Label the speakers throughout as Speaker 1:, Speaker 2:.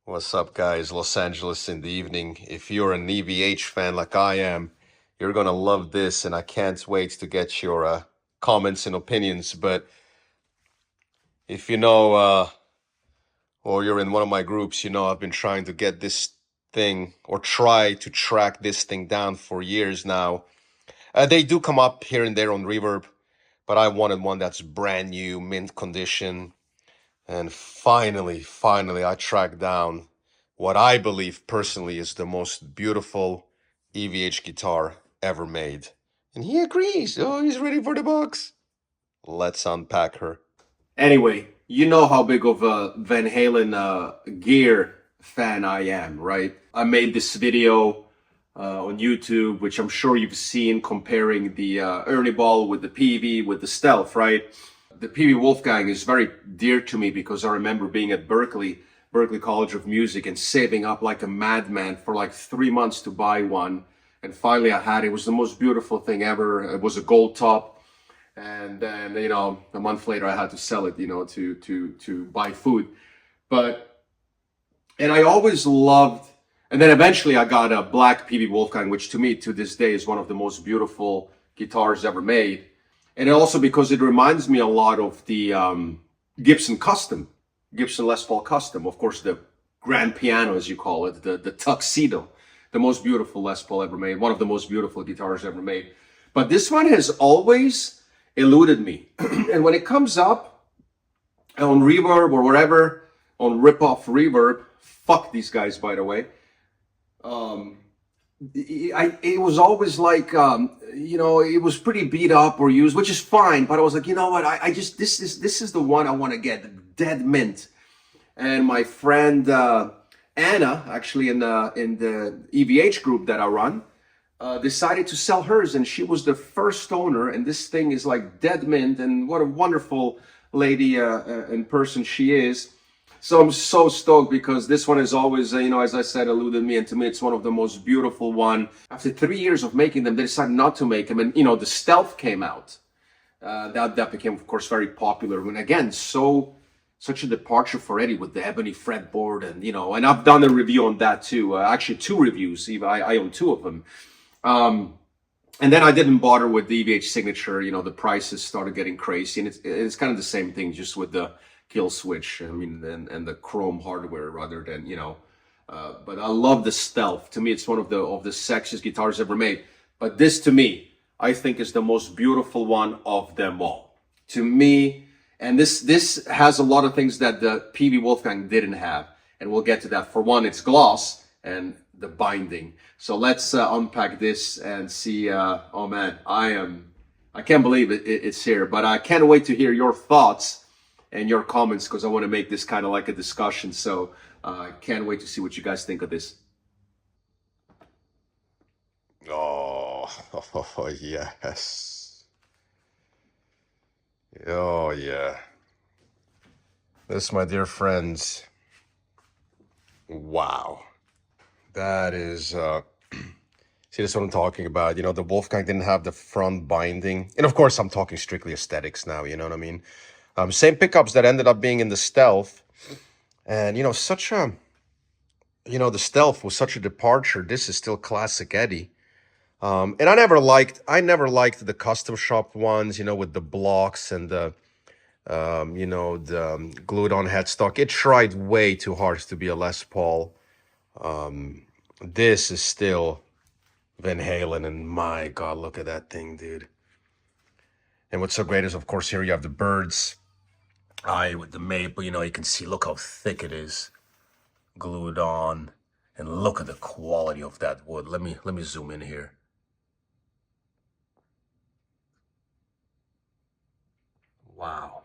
Speaker 1: What's up, guys? Los Angeles in the evening. If you're an EVH fan like I am, you're gonna love this, and I can't wait to get your comments and opinions. But if you know, or you're in one of my groups, you know I've been trying to get this thing or try to track this thing down for years now. They do come up here and there on Reverb, but I wanted one that's brand new, mint condition. And finally, I tracked down what I believe personally is the most beautiful EVH guitar ever made. And he agrees. Oh, he's ready for the box. Let's unpack her. Anyway, you know how big of a Van Halen gear fan I am, right? I made this video on YouTube, which I'm sure you've seen, comparing the Ernie Ball with the PV with the Stealth, right? The PV Wolfgang is very dear to me because I remember being at Berkeley College of Music, and saving up like a madman for like 3 months to buy one. And finally I had it. It was the most beautiful thing ever. It was a gold top. And then, a month later I had to sell it, to buy food. And I always loved, and then eventually I got a black PV Wolfgang, which to me, to this day, is one of the most beautiful guitars ever made. And also because it reminds me a lot of the Gibson Les Paul Custom. Of course, the grand piano, as you call it, the tuxedo, the most beautiful Les Paul ever made, one of the most beautiful guitars ever made. But this one has always eluded me. And when it comes up on Reverb or wherever, on Rip-Off Reverb, fuck these guys, by the way, it was always like, it was pretty beat up or used, which is fine. But I was like, you know what? This is the one I want to get, dead mint. And my friend Anna, actually in the EVH group that I run, decided to sell hers, and she was the first owner. And this thing is like dead mint, and what a wonderful lady and person she is. So I'm so stoked because this one is always, as I said, eluded me. And to me, it's one of the most beautiful one. After 3 years of making them, they decided not to make them. And, the Stealth came out. That became, of course, very popular. And again, such a departure for Eddie with the ebony fretboard. And, and I've done a review on that too. Actually, 2 reviews. I own 2 of them. And then I didn't bother with the EVH Signature. The prices started getting crazy. And it's kind of the same thing, just with the kill switch, and the chrome hardware rather than, but I love the Stealth. To me, it's one of the sexiest guitars ever made. But this, to me, I think is the most beautiful one of them all. To me, and this has a lot of things that the PV Wolfgang didn't have. And we'll get to that. For one, it's gloss and the binding. So let's unpack this and see. Oh man, I can't believe it's here. But I can't wait to hear your thoughts and your comments, because I want to make this kind of like a discussion. So I can't wait to see what you guys think of this. Oh, yes. Oh, yeah. This, my dear friends. Wow. That is, see, that's what I'm talking about. The Wolfgang didn't have the front binding. And of course, I'm talking strictly aesthetics now, you know what I mean? Same pickups that ended up being in the Stealth. And, the Stealth was such a departure. This is still classic Eddie. And I never liked the custom shop ones, with the blocks and the, the glued on headstock. It tried way too hard to be a Les Paul. This is still Van Halen, and my God, look at that thing, dude. And what's so great is, of course, here you have the birds eye with the maple. You can see, look how thick it is, glued on, and look at the quality of that wood. Let me zoom in here. Wow.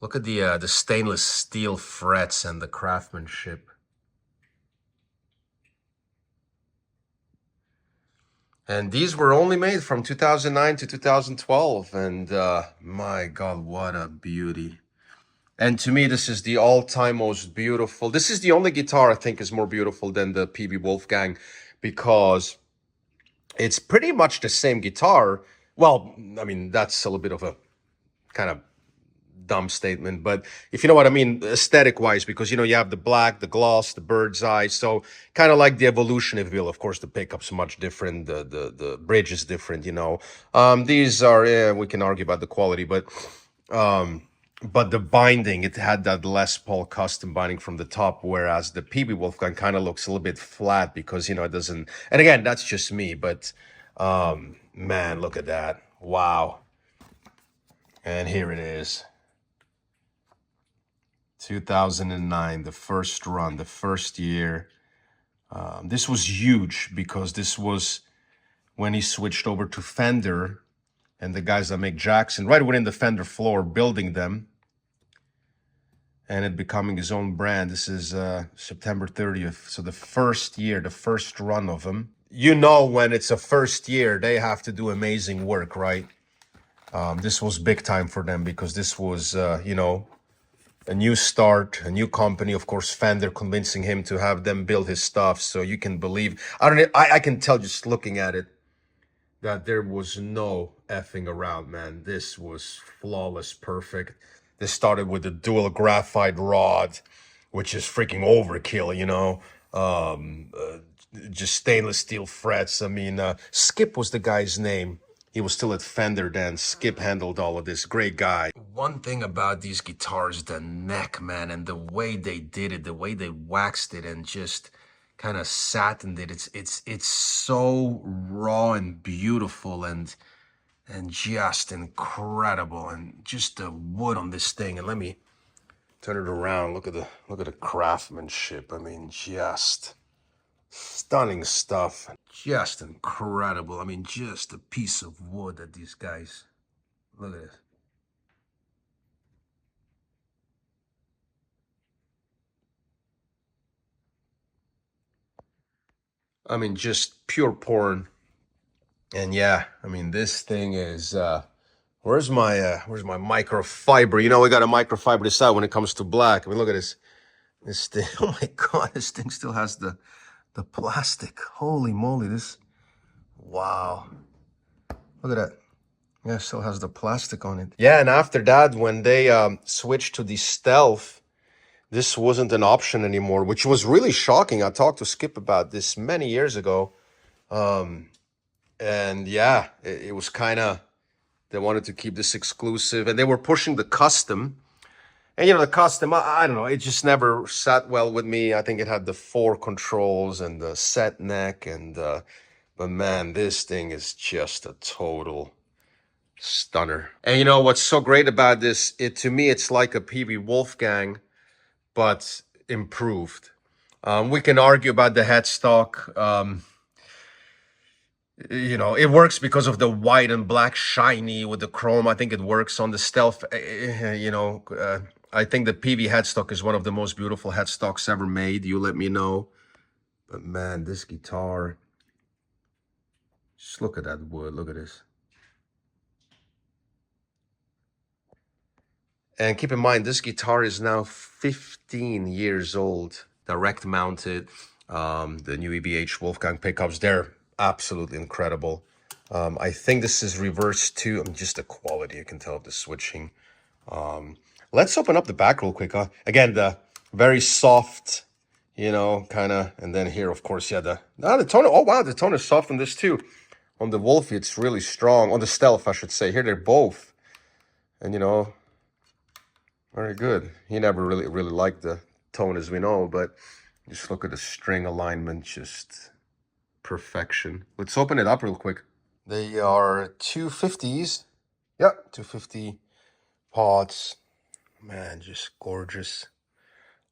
Speaker 1: Look at the stainless steel frets and the craftsmanship. And these were only made from 2009 to 2012. And my God, what a beauty. And to me, this is the all-time most beautiful. This is the only guitar I think is more beautiful than the PV Wolfgang, because it's pretty much the same guitar. Well, that's a little bit of a kind of dumb statement, but if you know what I mean, aesthetic wise, because you know you have the black, the gloss, the bird's eye, so kind of like the evolution, if you will. Of course, the pickup's much different, the bridge is different, you know. These are we can argue about the quality, but the binding, it had that Les Paul custom binding from the top, whereas the PB Wolfgang kind of looks a little bit flat because you know it doesn't. And again, that's just me, but man, look at that! Wow. And here it is, 2009, the first run, the first year. This was huge because this was when he switched over to Fender, and the guys that make Jackson, right within the Fender floor, building them, and it becoming his own brand. This is September 30th. So the first year, the first run of them. You know, when it's a first year, they have to do amazing work, right? This was big time for them because this was, you know, a new start, a new company. Of course, Fender convincing him to have them build his stuff. So you can believe, I can tell just looking at it that there was no effing around, man. This was flawless, perfect. This started with the dual graphite rod, which is freaking overkill, you know. Just stainless steel frets. I mean, Skip was the guy's name. He was still at Fender then. Skip handled all of this. Great guy. One thing about these guitars, the neck, man, and the way they did it, the way they waxed it and just kind of satined it. It's so raw and beautiful and just incredible. And just the wood on this thing. And let me turn it around. Look at the craftsmanship. I mean, just stunning stuff. Just incredible. I mean, just a piece of wood that these guys, look at this. I mean, just pure porn. And yeah, I mean, this thing is, where's my microfiber? You know, we got a microfiber this out when it comes to black. I mean, look at this thing. Oh my God, this thing still has the plastic. Holy moly, this, wow. Look at that. Yeah, it still has the plastic on it. Yeah, and after that, when they switched to the stealth, this wasn't an option anymore, which was really shocking. I talked to Skip about this many years ago. And yeah, it was kind of, they wanted to keep this exclusive, and they were pushing the custom. And you know, the custom, I don't know, it just never sat well with me. I think it had the 4 controls and the set neck, and but man, this thing is just a total stunner. And you know what's so great about this? To me, it's like a PB Wolfgang, but improved. We can argue about the headstock. You know, it works because of the white and black shiny with the chrome. I think it works on the stealth. You know, I think the PV headstock is one of the most beautiful headstocks ever made. You let me know. But man, this guitar, just look at that wood. Look at this. And keep in mind, this guitar is now 15 years old, direct mounted. The new EVH Wolfgang pickups, they're absolutely incredible. I think this is reversed too. Just the quality, you can tell of the switching. Let's open up the back real quick. Again, the very soft, you know, kind of, and then here, of course, yeah, the tone. Oh wow, the tone is soft on this too. On the Wolfie, it's really strong. On the Stealth, I should say. Here, they're both, and you know, very good. He never really liked the tone, as we know, but just look at the string alignment, just perfection. Let's open it up real quick. They are 250s. Yep, 250 pots. Man, just gorgeous.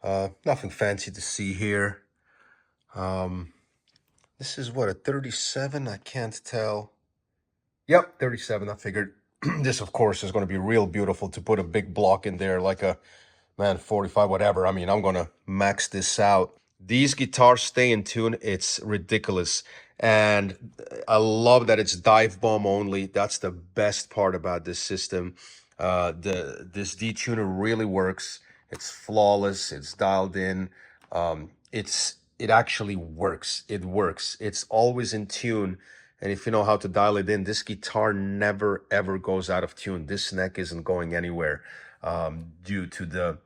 Speaker 1: Nothing fancy to see here. This is what, a 37? I can't tell. Yep, 37. I figured this, of course, is going to be real beautiful to put a big block in there, like a, man, 45, whatever. I mean, I'm going to max this out. These guitars stay in tune. It's ridiculous. And I love that it's dive bomb only. That's the best part about this system. This detuner really works. It's flawless. It's dialed in. It actually works. It works. It's always in tune. And if you know how to dial it in, this guitar never ever goes out of tune. This neck isn't going anywhere due to the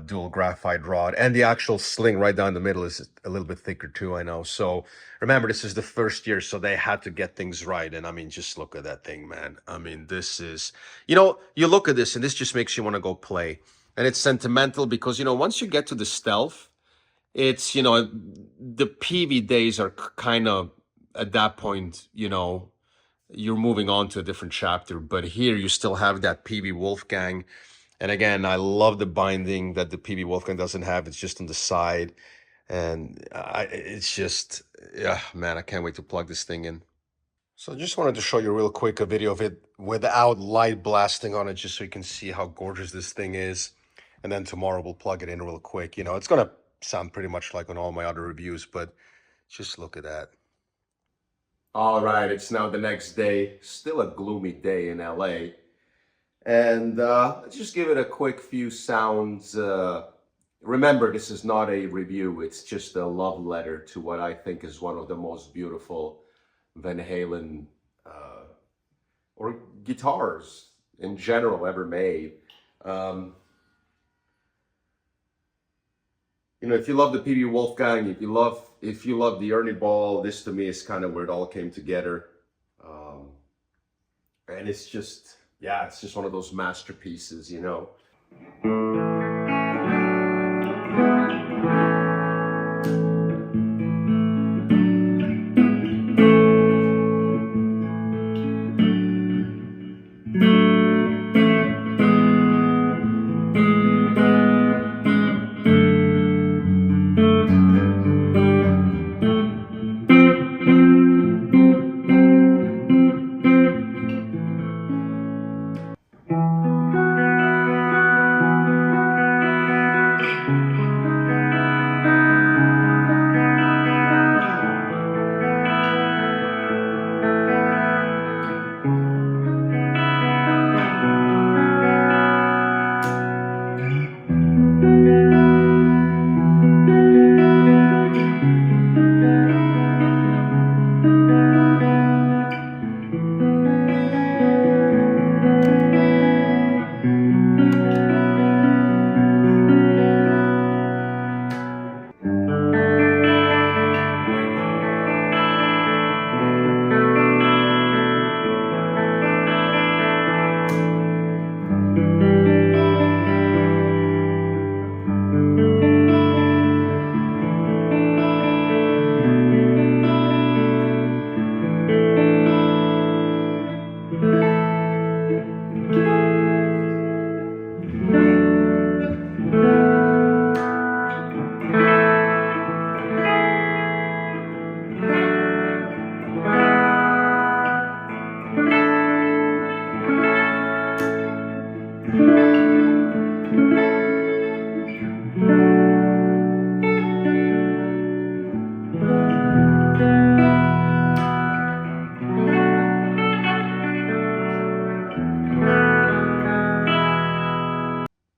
Speaker 1: dual graphite rod, and the actual sling right down the middle is a little bit thicker too, I know. So remember, this is the first year, so they had to get things right. And I mean, just look at that thing, man. I mean, this is, you know, you look at this and this just makes you want to go play. And it's sentimental because, you know, once you get to the stealth, it's, you know, the PV days are kind of at that point, you know, you're moving on to a different chapter. But here you still have that PV Wolfgang. And again, I love the binding that the PV Wolfgang doesn't have. It's just on the side. And it's just, yeah, man, I can't wait to plug this thing in. So I just wanted to show you real quick a video of it without light blasting on it, just so you can see how gorgeous this thing is. And then tomorrow we'll plug it in real quick. You know, it's going to sound pretty much like on all my other reviews, but just look at that. All right, it's now the next day. Still a gloomy day in LA. And let's just give it a quick few sounds. Remember, this is not a review. It's just a love letter to what I think is one of the most beautiful Van Halen or guitars in general ever made. You know, if you love the PV Wolfgang, if you love the Ernie Ball, this to me is kind of where it all came together. And it's just, yeah, it's just one of those masterpieces, you know.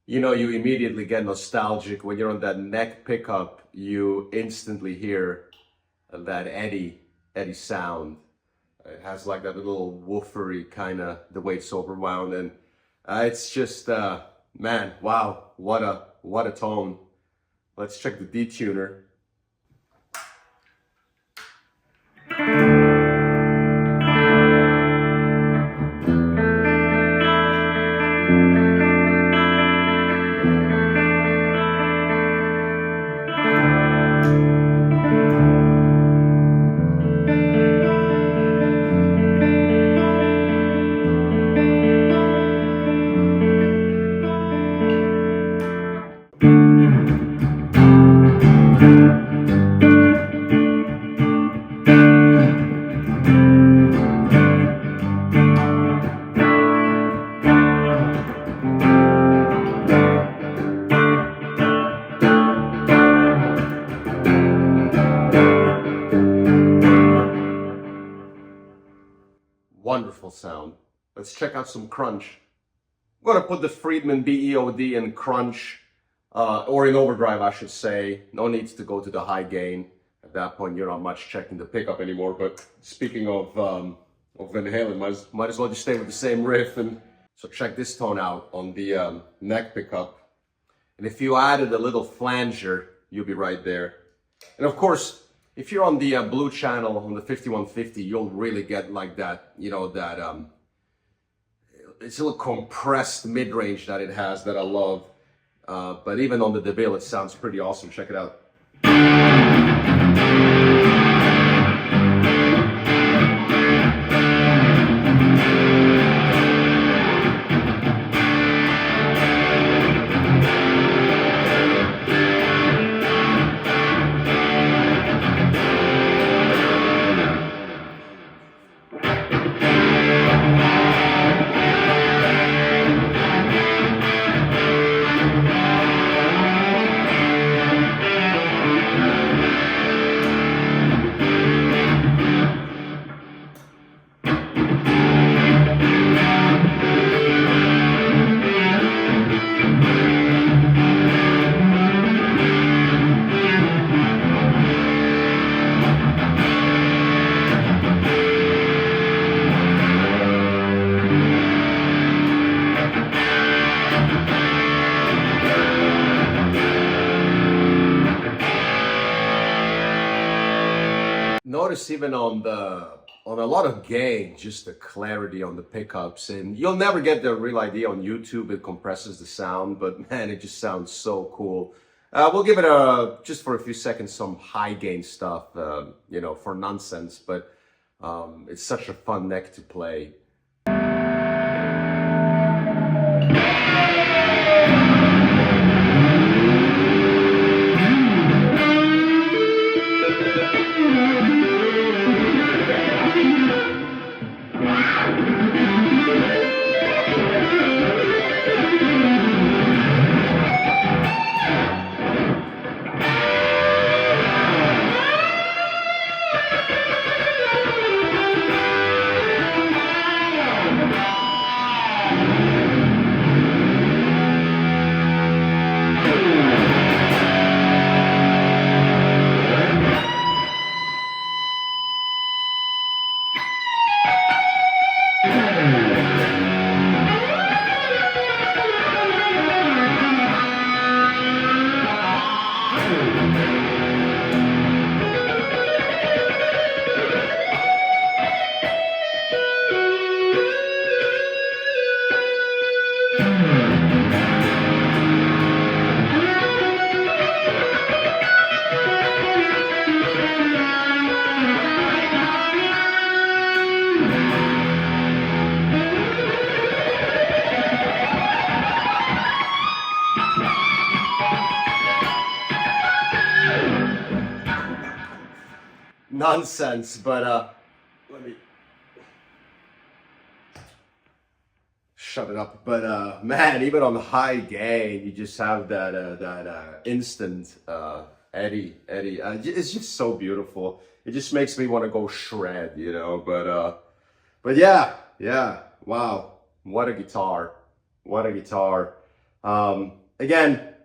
Speaker 1: You know, you immediately get nostalgic when you're on that neck pickup. You instantly hear that Eddie sound. It has like that little woofery kind of the way it's overwound, and it's just man, wow, what a tone. Let's check the detuner. Wonderful sound. Let's check out some crunch. I'm going to put the Friedman BEOD in crunch, or in overdrive, I should say. No need to go to the high gain. At that point, you're not much checking the pickup anymore. But speaking of Van Halen, might as well just stay with the same riff. And so check this tone out on the neck pickup. And if you added a little flanger, you'll be right there. And of course, if you're on the blue channel on the 5150, you'll really get like that, you know, that it's a little compressed mid-range that it has that I love. But even on the DeVille, it sounds pretty awesome. Check it out. Notice even on a lot of gain, just the clarity on the pickups, and you'll never get the real idea on YouTube. It compresses the sound, but man, it just sounds so cool. We'll give it just for a few seconds some high gain stuff, you know, for nonsense, but it's such a fun neck to play. Nonsense, but let me shut it up. But man, even on the high gain, you just have that instant eddy. It's just so beautiful. It just makes me want to go shred, you know. But yeah, wow, what a guitar, what a guitar. Again,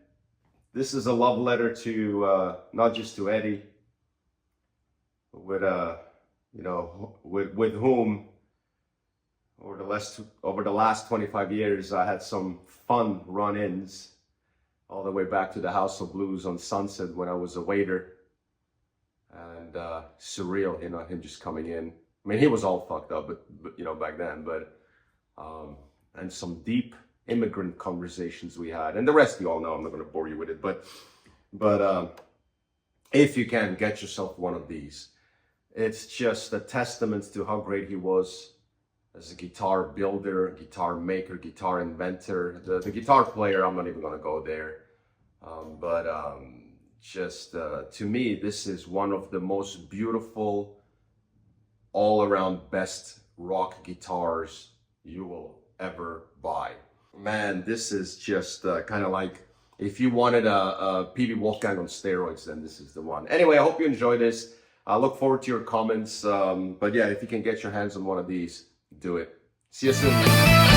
Speaker 1: this is a love letter to not just to Eddie, with you know, with whom over the last 25 years I had some fun run-ins, all the way back to the House of Blues on Sunset when I was a waiter, and surreal, you know, him just coming in. I mean, he was all fucked up, but you know, back then, but and some deep immigrant conversations we had, and the rest you all know. I'm not going to bore you with it, but if you can get yourself one of these, it's just a testament to how great he was as a guitar builder, guitar maker, guitar inventor. The guitar player, I'm not even going to go there. Just to me, this is one of the most beautiful, all-around best rock guitars you will ever buy. Man, this is just kind of like, if you wanted a EVH Wolfgang on steroids, then this is the one. Anyway, I hope you enjoy this. I look forward to your comments. But yeah, if you can get your hands on one of these, do it. See you soon.